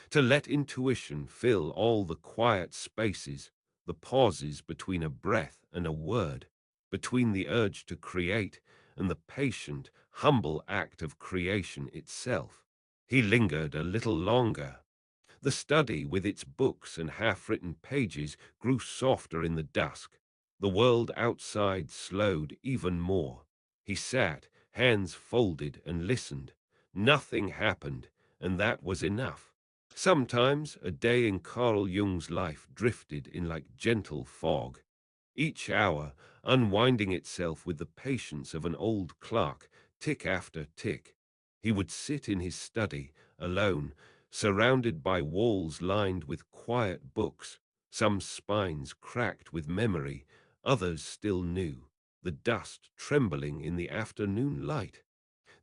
to let intuition fill all the quiet spaces, the pauses between a breath and a word, between the urge to create and the patient, humble act of creation itself. He lingered a little longer. The study, with its books and half-written pages, grew softer in the dusk. The world outside slowed even more. He sat, hands folded, and listened. Nothing happened, and that was enough. Sometimes a day in Carl Jung's life drifted in like gentle fog, each hour unwinding itself with the patience of an old clock, tick after tick. He would sit in his study, alone, surrounded by walls lined with quiet books, some spines cracked with memory, others still new, the dust trembling in the afternoon light.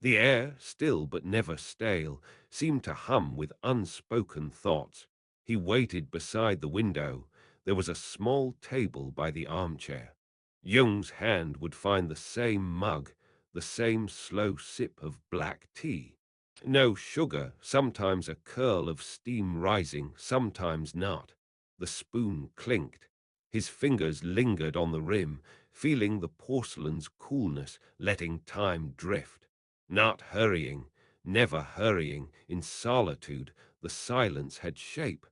The air, still but never stale, seemed to hum with unspoken thoughts. He waited beside the window. There was a small table by the armchair. Jung's hand would find the same mug, the same slow sip of black tea. No sugar, sometimes a curl of steam rising, sometimes not. The spoon clinked. His fingers lingered on the rim, feeling the porcelain's coolness, letting time drift. Not hurrying, never hurrying, in solitude, the silence had shape.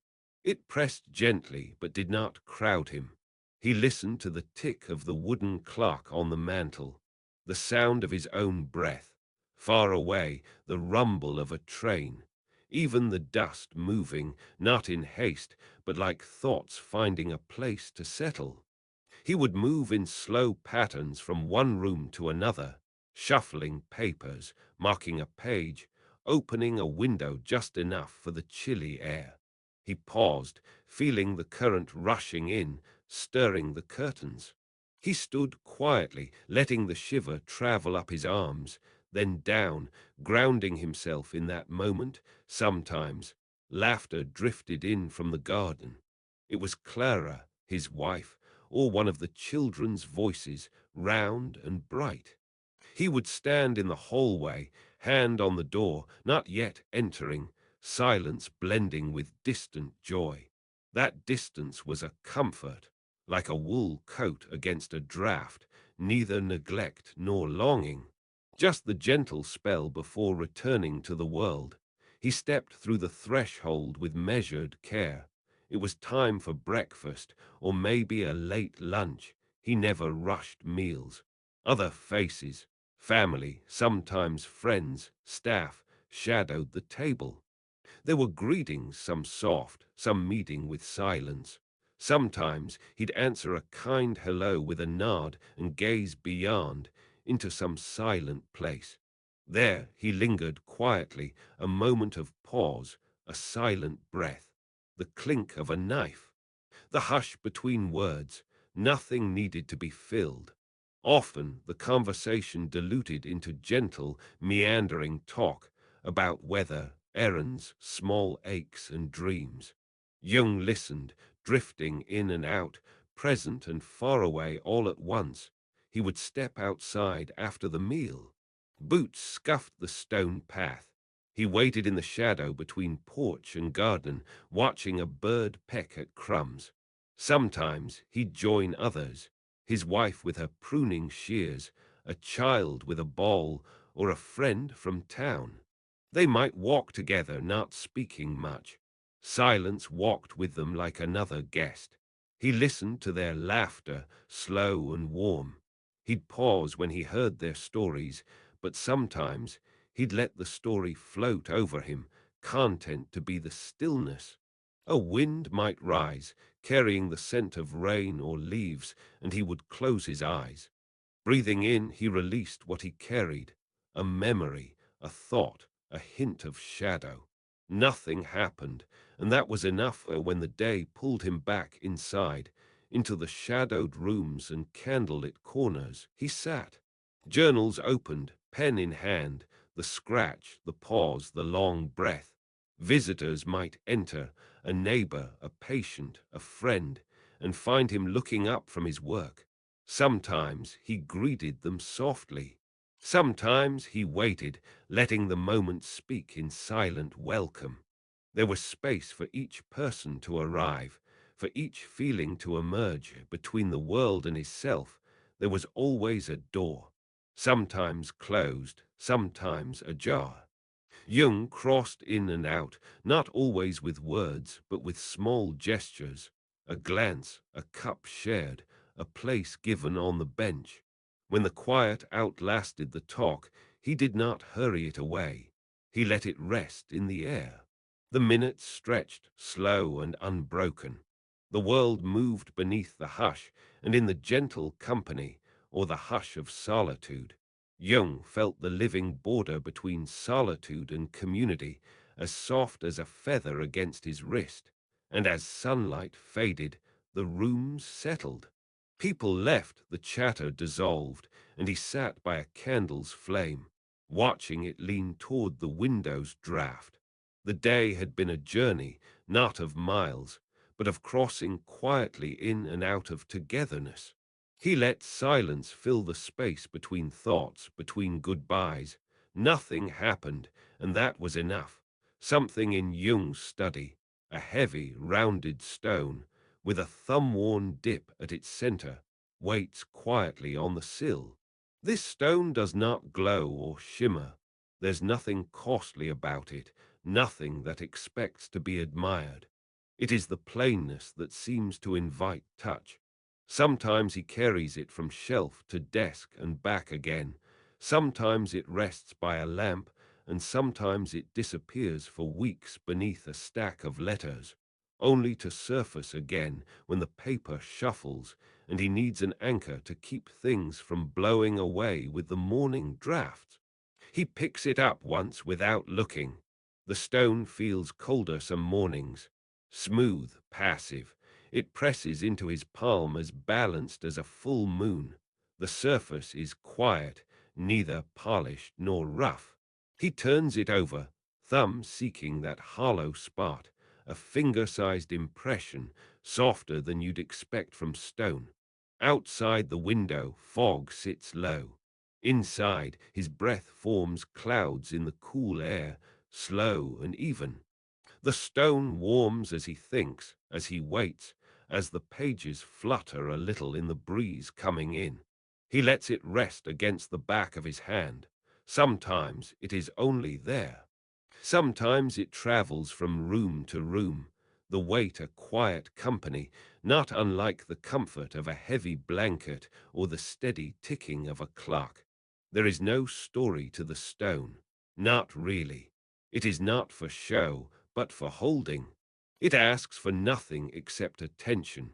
It pressed gently, but did not crowd him. He listened to the tick of the wooden clock on the mantel, the sound of his own breath. Far away, the rumble of a train, even the dust moving, not in haste, but like thoughts finding a place to settle. He would move in slow patterns from one room to another, shuffling papers, marking a page, opening a window just enough for the chilly air. He paused, feeling the current rushing in, stirring the curtains. He stood quietly, letting the shiver travel up his arms, then down, grounding himself in that moment. Sometimes laughter drifted in from the garden. It was Clara, his wife, or one of the children's voices, round and bright. He would stand in the hallway, hand on the door, not yet entering, silence blending with distant joy. That distance was a comfort, like a wool coat against a draught, neither neglect nor longing. Just the gentle spell before returning to the world. He stepped through the threshold with measured care. It was time for breakfast, or maybe a late lunch. He never rushed meals. Other faces, family, sometimes friends, staff, shadowed the table. There were greetings, some soft, some meeting with silence. Sometimes he'd answer a kind hello with a nod and gaze beyond, into some silent place. There he lingered quietly, a moment of pause, a silent breath, the clink of a knife, the hush between words. Nothing needed to be filled. Often the conversation diluted into gentle, meandering talk about weather, errands, small aches and dreams. Jung listened, drifting in and out, present and far away all at once. He would step outside after the meal. Boots scuffed the stone path. He waited in the shadow between porch and garden, watching a bird peck at crumbs. Sometimes he'd join others, his wife with her pruning shears, a child with a ball, or a friend from town. They might walk together, not speaking much. Silence walked with them like another guest. He listened to their laughter, slow and warm. He'd pause when he heard their stories, but sometimes he'd let the story float over him, content to be the stillness. A wind might rise, carrying the scent of rain or leaves, and he would close his eyes. Breathing in, he released what he carried, a memory, a thought, a hint of shadow. Nothing happened, and that was enough when the day pulled him back inside, into the shadowed rooms and candlelit corners. He sat, journals opened, pen in hand, the scratch, the pause, the long breath. Visitors might enter, a neighbor, a patient, a friend, and find him looking up from his work. Sometimes he greeted them softly. Sometimes he waited, letting the moment speak in silent welcome. There was space for each person to arrive, for each feeling to emerge between the world and his self. There was always a door, sometimes closed, sometimes ajar. Jung crossed in and out, not always with words, but with small gestures, a glance, a cup shared, a place given on the bench. When the quiet outlasted the talk, he did not hurry it away. He let it rest in the air. The minutes stretched, slow and unbroken. The world moved beneath the hush, and in the gentle company, or the hush of solitude, Jung felt the living border between solitude and community as soft as a feather against his wrist, and as sunlight faded, the rooms settled. People left, the chatter dissolved, and he sat by a candle's flame, watching it lean toward the window's draught. The day had been a journey, not of miles, but of crossing quietly in and out of togetherness. He let silence fill the space between thoughts, between goodbyes. Nothing happened, and that was enough. Something in Jung's study, a heavy, rounded stone, with a thumb-worn dip at its center, waits quietly on the sill. This stone does not glow or shimmer. There's nothing costly about it, nothing that expects to be admired. It is the plainness that seems to invite touch. Sometimes he carries it from shelf to desk and back again. Sometimes it rests by a lamp, and sometimes it disappears for weeks beneath a stack of letters, only to surface again when the paper shuffles and he needs an anchor to keep things from blowing away with the morning drafts. He picks it up once without looking. The stone feels colder some mornings, smooth, passive. It presses into his palm as balanced as a full moon. The surface is quiet, neither polished nor rough. He turns it over, thumb seeking that hollow spot, a finger-sized impression, softer than you'd expect from stone. Outside the window, fog sits low. Inside, his breath forms clouds in the cool air, slow and even. The stone warms as he thinks, as he waits, as the pages flutter a little in the breeze coming in. He lets it rest against the back of his hand. Sometimes it is only there. Sometimes it travels from room to room, the weight a quiet company, not unlike the comfort of a heavy blanket or the steady ticking of a clock. There is no story to the stone, not really. It is not for show, but for holding. It asks for nothing except attention,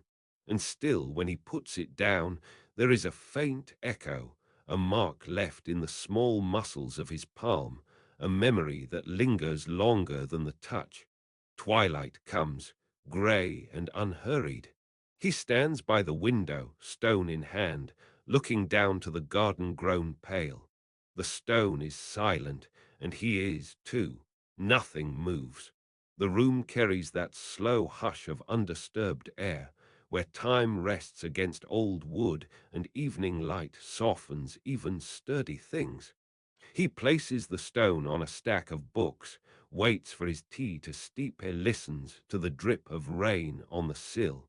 and still, when he puts it down, there is a faint echo, a mark left in the small muscles of his palm, a memory that lingers longer than the touch. Twilight comes, gray and unhurried. He stands by the window, stone in hand, looking down to the garden-grown pail. The stone is silent, and he is, too. Nothing moves. The room carries that slow hush of undisturbed air, where time rests against old wood and evening light softens even sturdy things. He places the stone on a stack of books, waits for his tea to steep, and listens to the drip of rain on the sill.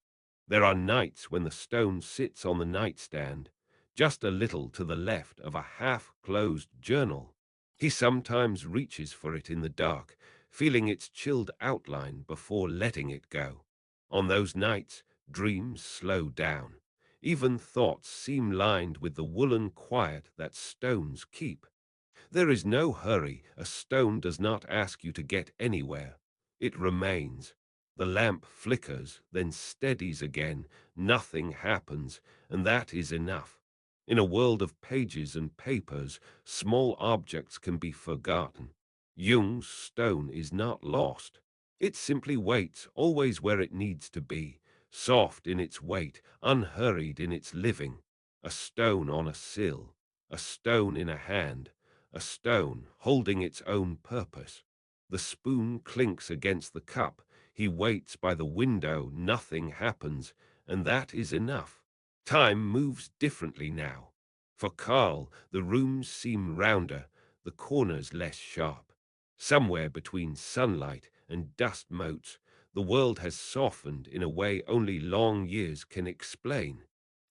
There are nights when the stone sits on the nightstand, just a little to the left of a half-closed journal. He sometimes reaches for it in the dark, feeling its chilled outline before letting it go. On those nights, dreams slow down. Even thoughts seem lined with the woolen quiet that stones keep. There is no hurry. A stone does not ask you to get anywhere. It remains. The lamp flickers, then steadies again. Nothing happens, and that is enough. In a world of pages and papers, small objects can be forgotten. Jung's stone is not lost. It simply waits, always where it needs to be, soft in its weight, unhurried in its living. A stone on a sill, a stone in a hand, a stone holding its own purpose. The spoon clinks against the cup. He waits by the window. Nothing happens, and that is enough. Time moves differently now. For Carl, the rooms seem rounder, the corners less sharp. Somewhere between sunlight and dust motes, the world has softened in a way only long years can explain.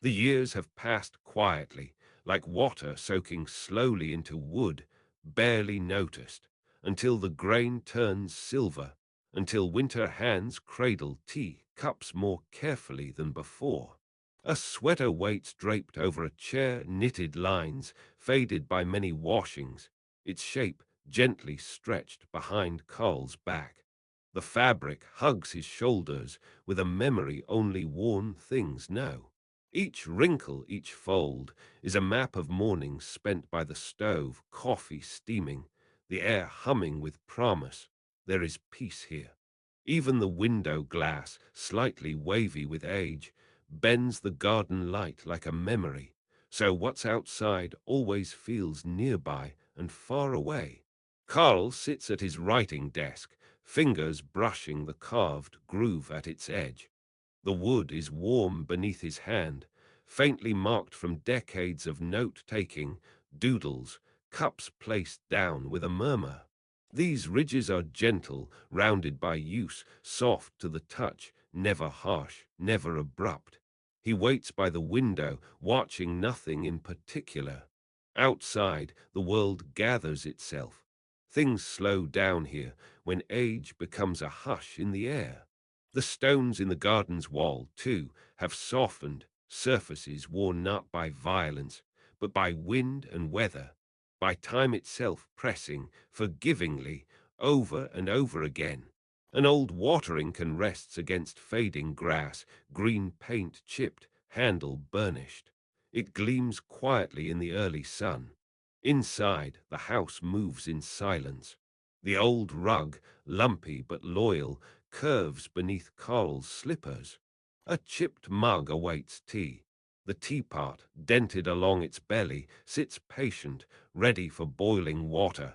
The years have passed quietly, like water soaking slowly into wood, barely noticed, until the grain turns silver, until winter hands cradle tea cups more carefully than before. A sweater waits draped over a chair, knitted lines, faded by many washings, its shape gently stretched behind Carl's back. The fabric hugs his shoulders with a memory only worn things know. Each wrinkle, each fold, is a map of mornings spent by the stove, coffee steaming, the air humming with promise. There is peace here. Even the window glass, slightly wavy with age, bends the garden light like a memory, so what's outside always feels nearby and far away. Carl sits at his writing desk, fingers brushing the carved groove at its edge. The wood is warm beneath his hand, faintly marked from decades of note-taking, doodles, cups placed down with a murmur. These ridges are gentle, rounded by use, soft to the touch, never harsh, never abrupt. He waits by the window, watching nothing in particular. Outside, the world gathers itself. Things slow down here when age becomes a hush in the air. The stones in the garden's wall, too, have softened, surfaces worn not by violence, but by wind and weather, by time itself pressing forgivingly over and over again. An old watering can rests against fading grass, green paint chipped, handle burnished. It gleams quietly in the early sun. Inside, the house moves in silence. The old rug, lumpy but loyal, curves beneath Carl's slippers. A chipped mug awaits tea. The teapot, dented along its belly, sits patient, ready for boiling water.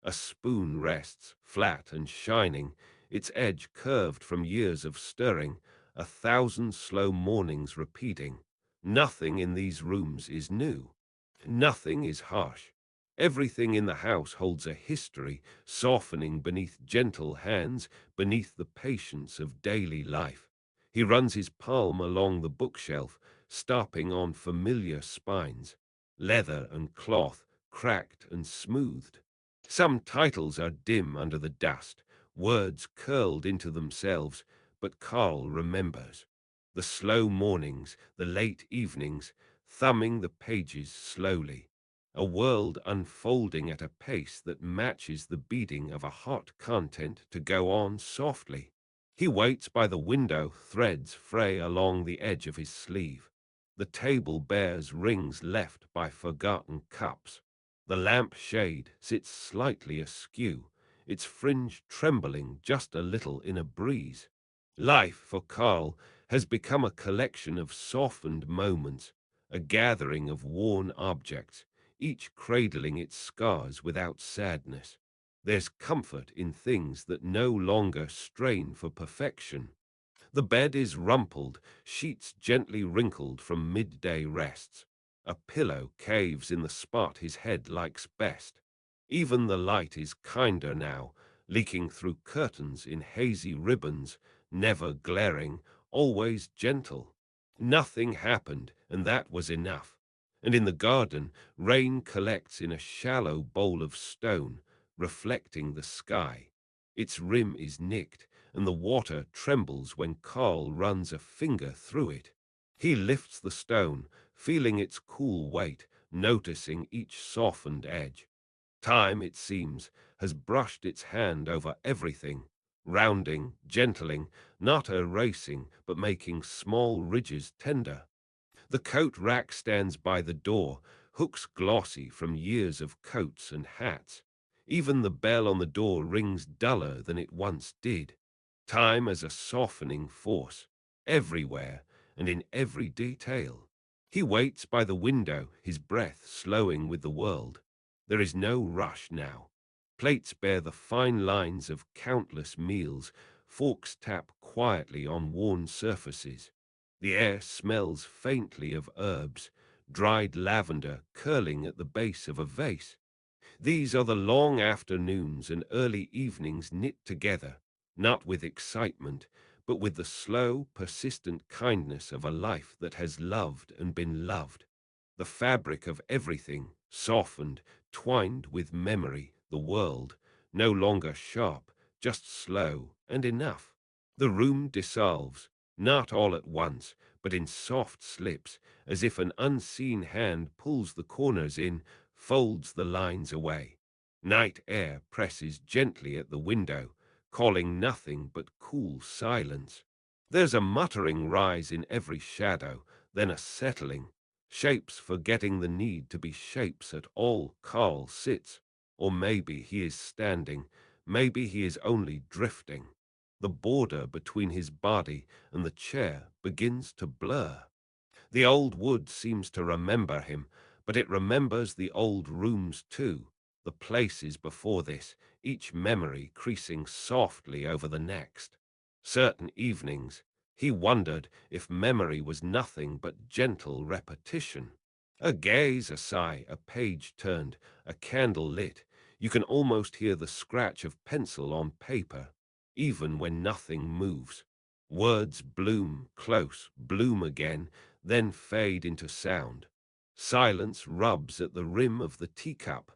A spoon rests, flat and shining, its edge curved from years of stirring, a thousand slow mornings repeating. Nothing in these rooms is new. Nothing is harsh. Everything in the house holds a history, softening beneath gentle hands, beneath the patience of daily life. He runs his palm along the bookshelf, stopping on familiar spines, leather and cloth, cracked and smoothed. Some titles are dim under the dust, words curled into themselves, but Carl remembers. The slow mornings, the late evenings, thumbing the pages slowly. A world unfolding at a pace that matches the beating of a hot content to go on softly. He waits by the window, threads fray along the edge of his sleeve. The table bears rings left by forgotten cups. The lamp shade sits slightly askew, its fringe trembling just a little in a breeze. Life, for Carl, has become a collection of softened moments, a gathering of worn objects, each cradling its scars without sadness. There's comfort in things that no longer strain for perfection. The bed is rumpled, sheets gently wrinkled from midday rests. A pillow caves in the spot his head likes best. Even the light is kinder now, leaking through curtains in hazy ribbons, never glaring, always gentle. Nothing happened, and that was enough. And in the garden, rain collects in a shallow bowl of stone, reflecting the sky. Its rim is nicked, and the water trembles when Carl runs a finger through it. He lifts the stone, feeling its cool weight, noticing each softened edge. Time, it seems, has brushed its hand over everything, rounding, gentling, not erasing, but making small ridges tender. The coat rack stands by the door, hooks glossy from years of coats and hats. Even the bell on the door rings duller than it once did. Time as a softening force, everywhere and in every detail. He waits by the window, his breath slowing with the world. There is no rush now. Plates bear the fine lines of countless meals, forks tap quietly on worn surfaces. The air smells faintly of herbs, dried lavender curling at the base of a vase. These are the long afternoons and early evenings knit together, not with excitement, but with the slow, persistent kindness of a life that has loved and been loved. The fabric of everything, softened, twined with memory, the world, no longer sharp, just slow and enough. The room dissolves, not all at once, but in soft slips, as if an unseen hand pulls the corners in, folds the lines away. Night air presses gently at the window, calling nothing but cool silence. There's a muttering rise in every shadow, then a settling, shapes forgetting the need to be shapes at all. Carl sits, or maybe he is standing, maybe he is only drifting. The border between his body and the chair begins to blur. The old wood seems to remember him, but it remembers the old rooms too, the places before this, each memory creasing softly over the next. Certain evenings, he wondered if memory was nothing but gentle repetition. A gaze, a sigh, a page turned, a candle lit. You can almost hear the scratch of pencil on paper, even when nothing moves. Words bloom close, bloom again, then fade into sound. Silence rubs at the rim of the teacup.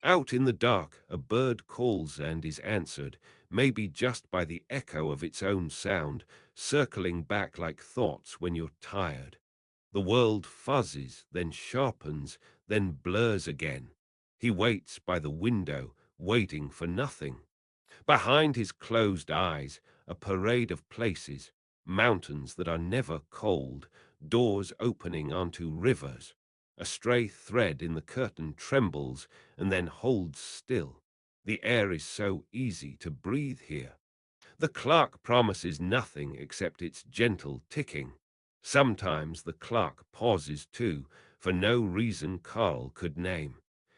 Out in the dark, a bird calls and is answered, maybe just by the echo of its own sound, circling back like thoughts when you're tired. The world fuzzes, then sharpens, then blurs again. He waits by the window, waiting for nothing. Behind his closed eyes, a parade of places, mountains that are never cold, doors opening onto rivers. A stray thread in the curtain trembles and then holds still. The air is so easy to breathe here. The clock promises nothing except its gentle ticking. Sometimes the clock pauses too, for no reason Carl could name.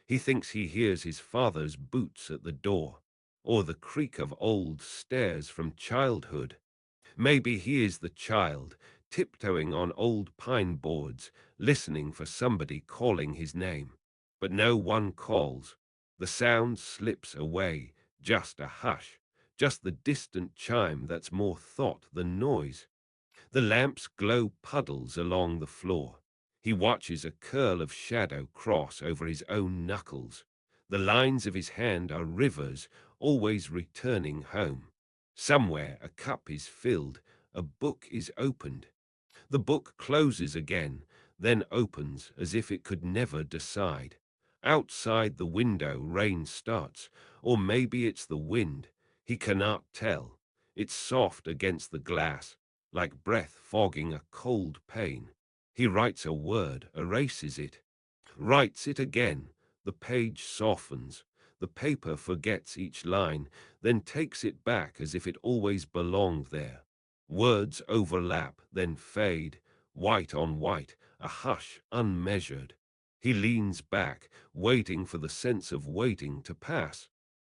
He thinks he hears his father's boots at the door, or the creak of old stairs from childhood. Maybe he is the child, tiptoeing on old pine boards, listening for somebody calling his name. But no one calls. The sound slips away, just a hush, just the distant chime that's more thought than noise. The lamps glow puddles along the floor. He watches a curl of shadow cross over his own knuckles. The lines of his hand are rivers, always returning home. Somewhere a cup is filled, a book is opened. The book closes again, then opens as if it could never decide. Outside the window rain starts, or maybe it's the wind. He cannot tell. It's soft against the glass, like breath fogging a cold pane. He writes a word, erases it, writes it again. The page softens. The paper forgets each line, then takes it back as if it always belonged there. Words overlap, then fade, white on white, a hush unmeasured. He leans back, waiting for the sense of waiting to pass.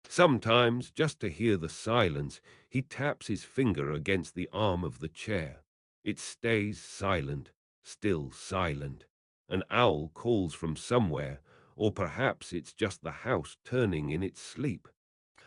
Sometimes, just to hear the silence, he taps his finger against the arm of the chair. It stays silent, still silent. An owl calls from somewhere, or perhaps it's just the house turning in its sleep.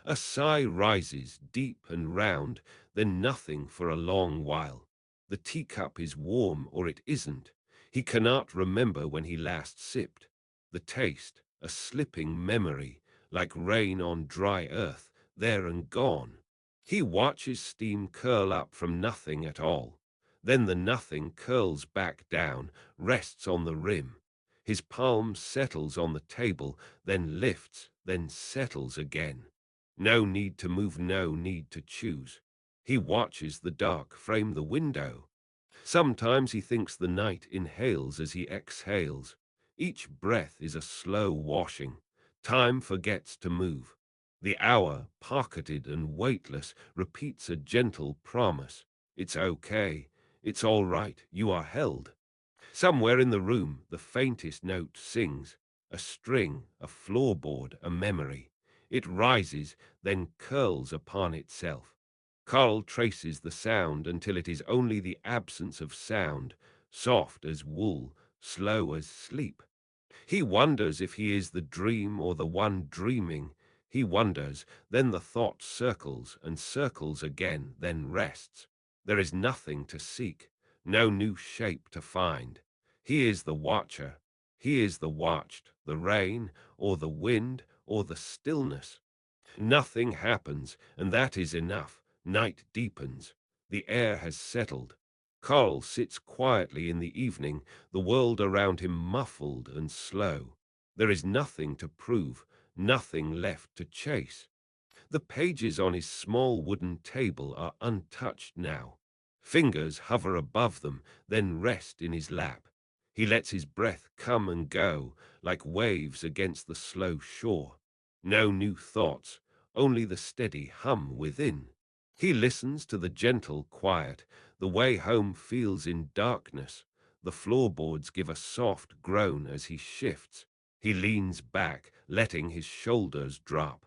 A sigh rises, deep and round, then nothing for a long while. The teacup is warm or it isn't. He cannot remember when he last sipped. The taste, a slipping memory, like rain on dry earth, there and gone. He watches steam curl up from nothing at all. Then the nothing curls back down, rests on the rim. His palm settles on the table, then lifts, then settles again. No need to move, no need to choose. He watches the dark frame the window. Sometimes he thinks the night inhales as he exhales. Each breath is a slow washing. Time forgets to move. The hour, pocketed and weightless, repeats a gentle promise. It's okay. It's all right. You are held. Somewhere in the room, the faintest note sings. A string, a floorboard, a memory. It rises, then curls upon itself. Carl traces the sound until it is only the absence of sound, soft as wool, slow as sleep. He wonders if he is the dream or the one dreaming. He wonders, then the thought circles and circles again, then rests. There is nothing to seek, no new shape to find. He is the watcher. He is the watched, the rain, or the wind, or the stillness. Nothing happens, and that is enough. Night deepens. The air has settled. Carl sits quietly in the evening, the world around him muffled and slow. There is nothing to prove, nothing left to chase. The pages on his small wooden table are untouched now. Fingers hover above them, then rest in his lap. He lets his breath come and go, like waves against the slow shore. No new thoughts, only the steady hum within. He listens to the gentle quiet, the way home feels in darkness. The floorboards give a soft groan as he shifts. He leans back, letting his shoulders drop.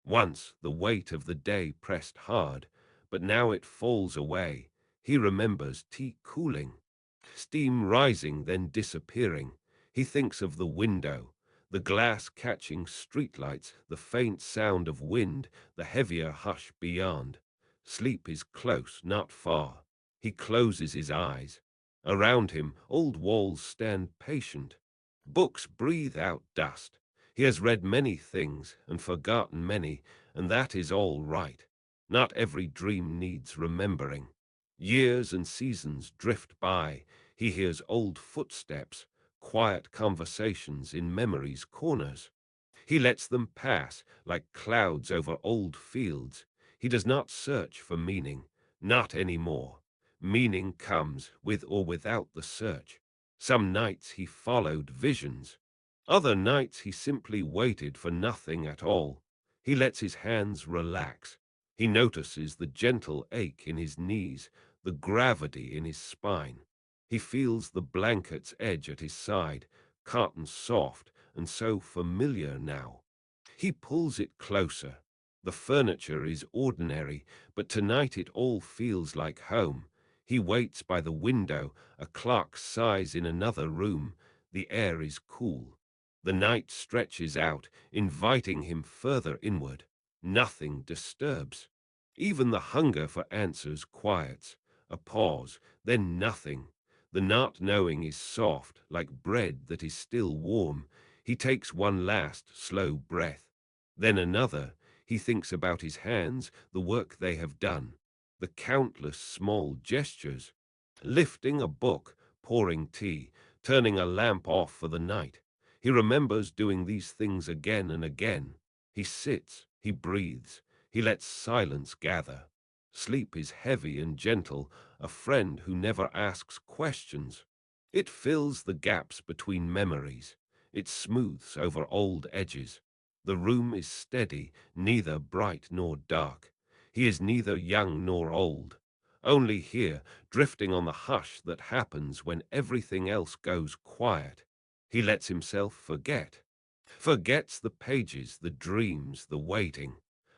Once the weight of the day pressed hard, but now it falls away. He remembers tea cooling, steam rising then disappearing. He thinks of the window, the glass catching streetlights, the faint sound of wind, the heavier hush beyond. Sleep is close, not far. He closes his eyes. Around him, old walls stand patient. Books breathe out dust. He has read many things and forgotten many, and that is all right. Not every dream needs remembering. Years and seasons drift by. He hears old footsteps, quiet conversations in memory's corners. He lets them pass like clouds over old fields. He does not search for meaning, not anymore. Meaning comes with or without the search. Some nights he followed visions. Other nights he simply waited for nothing at all. He lets his hands relax. He notices the gentle ache in his knees, the gravity in his spine. He feels the blanket's edge at his side, cotton soft and so familiar now. He pulls it closer. The furniture is ordinary, but tonight it all feels like home. He waits by the window, a clock sighs in another room. The air is cool. The night stretches out, inviting him further inward. Nothing disturbs. Even the hunger for answers quiets. A pause, then nothing. The not knowing is soft, like bread that is still warm. He takes one last slow breath. Then another. He thinks about his hands, the work they have done, the countless small gestures. Lifting a book, pouring tea, turning a lamp off for the night. He remembers doing these things again and again. He sits, he breathes, he lets silence gather. Sleep is heavy and gentle, a friend who never asks questions. It fills the gaps between memories. It smooths over old edges. The room is steady, neither bright nor dark. He is neither young nor old. Only here, drifting on the hush that happens when everything else goes quiet. He lets himself forget. Forgets the pages, the dreams, the waiting.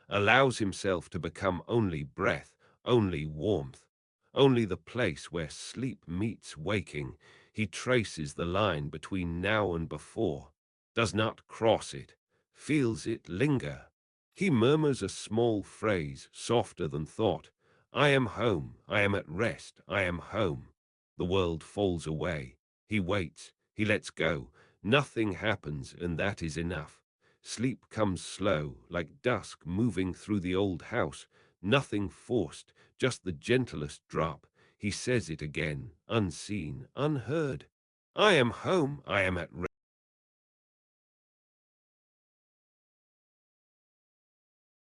Allows himself to become only breath, only warmth, only the place where sleep meets waking. He traces the line between now and before, does not cross it, feels it linger. He murmurs a small phrase, softer than thought. I am home, I am at rest, I am home. The world falls away. He waits, he lets go. Nothing happens, and that is enough. Sleep comes slow, like dusk moving through the old house. Nothing forced, just the gentlest drop. He says it again, unseen, unheard. I am home, I am at rest.